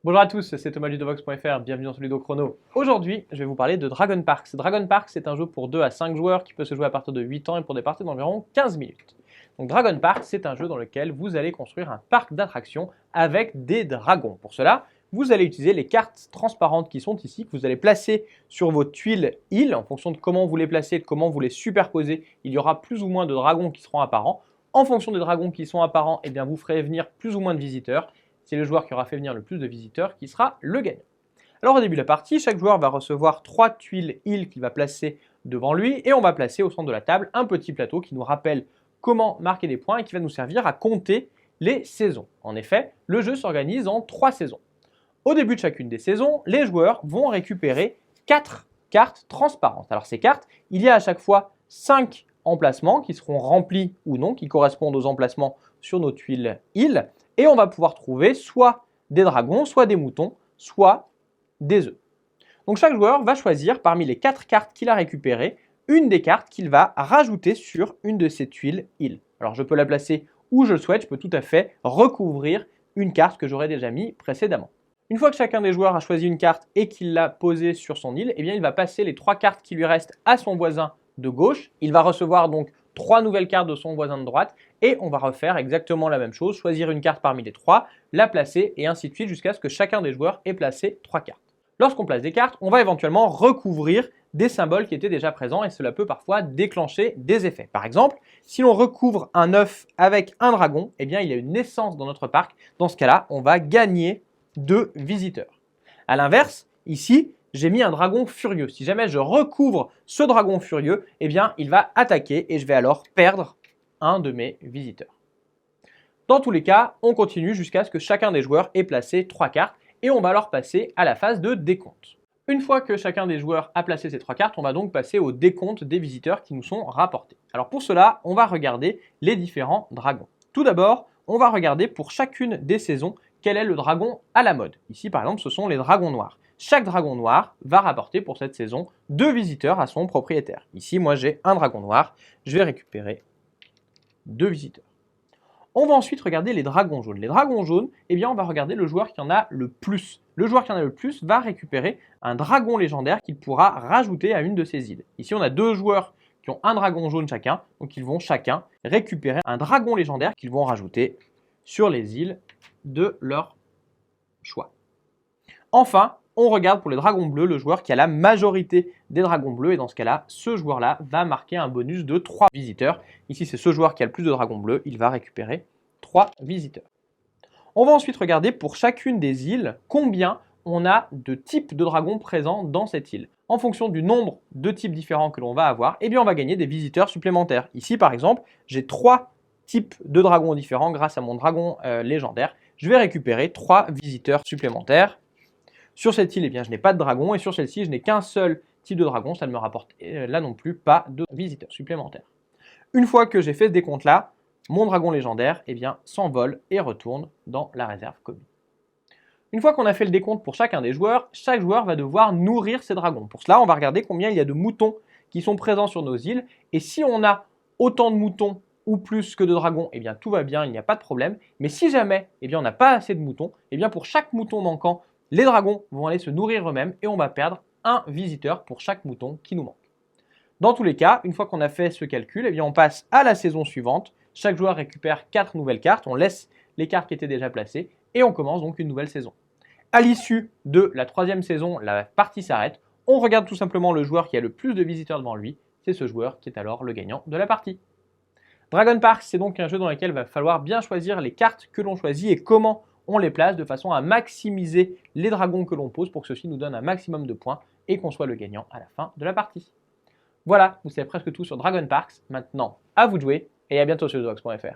Bonjour à tous, c'est Thomas Ludovox.fr, bienvenue dans ce Ludo Chrono. Aujourd'hui, je vais vous parler de Dragon Parks. Dragon Parks, c'est un jeu pour 2 à 5 joueurs qui peut se jouer à partir de 8 ans et pour des parties d'environ 15 minutes. Donc Dragon Parks, c'est un jeu dans lequel vous allez construire un parc d'attractions avec des dragons. Pour cela, vous allez utiliser les cartes transparentes qui sont ici, que vous allez placer sur vos tuiles îles. En fonction de comment vous les placez, de comment vous les superposez, il y aura plus ou moins de dragons qui seront apparents. En fonction des dragons qui sont apparents, eh bien, vous ferez venir plus ou moins de visiteurs. C'est le joueur qui aura fait venir le plus de visiteurs qui sera le gagnant. Alors au début de la partie, chaque joueur va recevoir 3 tuiles îles qu'il va placer devant lui et on va placer au centre de la table un petit plateau qui nous rappelle comment marquer des points et qui va nous servir à compter les saisons. En effet, le jeu s'organise en 3 saisons. Au début de chacune des saisons, les joueurs vont récupérer 4 cartes transparentes. Alors ces cartes, il y a à chaque fois 5 emplacements qui seront remplis ou non, qui correspondent aux emplacements sur nos tuiles îles. Et on va pouvoir trouver soit des dragons, soit des moutons, soit des œufs. Donc chaque joueur va choisir parmi les 4 cartes qu'il a récupérées, une des cartes qu'il va rajouter sur une de ses tuiles îles. Alors je peux la placer où je le souhaite, je peux tout à fait recouvrir une carte que j'aurais déjà mis précédemment. Une fois que chacun des joueurs a choisi une carte et qu'il l'a posée sur son île, eh bien il va passer les 3 cartes qui lui restent à son voisin de gauche. Il va recevoir donc 3 nouvelles cartes de son voisin de droite et on va refaire exactement la même chose, choisir une carte parmi les 3, la placer et ainsi de suite jusqu'à ce que chacun des joueurs ait placé 3 cartes. Lorsqu'on place des cartes, on va éventuellement recouvrir des symboles qui étaient déjà présents et cela peut parfois déclencher des effets. Par exemple, si l'on recouvre un œuf avec un dragon, eh bien il y a une naissance dans notre parc. Dans ce cas-là, on va gagner 2 visiteurs. A l'inverse, ici, j'ai mis un dragon furieux. Si jamais je recouvre ce dragon furieux, eh bien, il va attaquer et je vais alors perdre un de mes visiteurs. Dans tous les cas, on continue jusqu'à ce que chacun des joueurs ait placé 3 cartes et on va alors passer à la phase de décompte. Une fois que chacun des joueurs a placé ces 3 cartes, on va donc passer au décompte des visiteurs qui nous sont rapportés. Alors pour cela, on va regarder les différents dragons. Tout d'abord, on va regarder pour chacune des saisons quel est le dragon à la mode. Ici, par exemple, ce sont les dragons noirs. Chaque dragon noir va rapporter pour cette saison 2 visiteurs à son propriétaire. Ici, moi, j'ai un dragon noir. Je vais récupérer 2 visiteurs. On va ensuite regarder les dragons jaunes. Les dragons jaunes, eh bien, on va regarder le joueur qui en a le plus. Le joueur qui en a le plus va récupérer un dragon légendaire qu'il pourra rajouter à une de ses îles. Ici, on a 2 joueurs qui ont un dragon jaune chacun. Donc, ils vont chacun récupérer un dragon légendaire qu'ils vont rajouter sur les îles de leur choix. Enfin, on regarde pour les dragons bleus le joueur qui a la majorité des dragons bleus et dans ce cas-là, ce joueur-là va marquer un bonus de 3 visiteurs. Ici, c'est ce joueur qui a le plus de dragons bleus, il va récupérer 3 visiteurs. On va ensuite regarder pour chacune des îles combien on a de types de dragons présents dans cette île. En fonction du nombre de types différents que l'on va avoir, eh bien on va gagner des visiteurs supplémentaires. Ici, par exemple, j'ai 3 types de dragons différents grâce à mon dragon légendaire. Je vais récupérer 3 visiteurs supplémentaires. Sur cette île, eh bien, je n'ai pas de dragon et sur celle-ci, je n'ai qu'un seul type de dragon. Ça ne me rapporte là non plus pas de visiteurs supplémentaires. Une fois que j'ai fait ce décompte-là, mon dragon légendaire eh bien, s'envole et retourne dans la réserve commune. Une fois qu'on a fait le décompte pour chacun des joueurs, chaque joueur va devoir nourrir ses dragons. Pour cela, on va regarder combien il y a de moutons qui sont présents sur nos îles. Et si on a autant de moutons ou plus que de dragons, eh bien tout va bien, il n'y a pas de problème. Mais si jamais eh bien, on n'a pas assez de moutons, eh bien pour chaque mouton manquant, les dragons vont aller se nourrir eux-mêmes et on va perdre un visiteur pour chaque mouton qui nous manque. Dans tous les cas, une fois qu'on a fait ce calcul, eh bien on passe à la saison suivante. Chaque joueur récupère 4 nouvelles cartes, on laisse les cartes qui étaient déjà placées et on commence donc une nouvelle saison. À l'issue de la 3e saison, la partie s'arrête. On regarde tout simplement le joueur qui a le plus de visiteurs devant lui. C'est ce joueur qui est alors le gagnant de la partie. Dragon Parks, c'est donc un jeu dans lequel il va falloir bien choisir les cartes que l'on choisit et comment on les place de façon à maximiser les dragons que l'on pose pour que ceci nous donne un maximum de points et qu'on soit le gagnant à la fin de la partie. Voilà, vous savez presque tout sur Dragon Parks. Maintenant, à vous de jouer et à bientôt sur Ludovox.fr.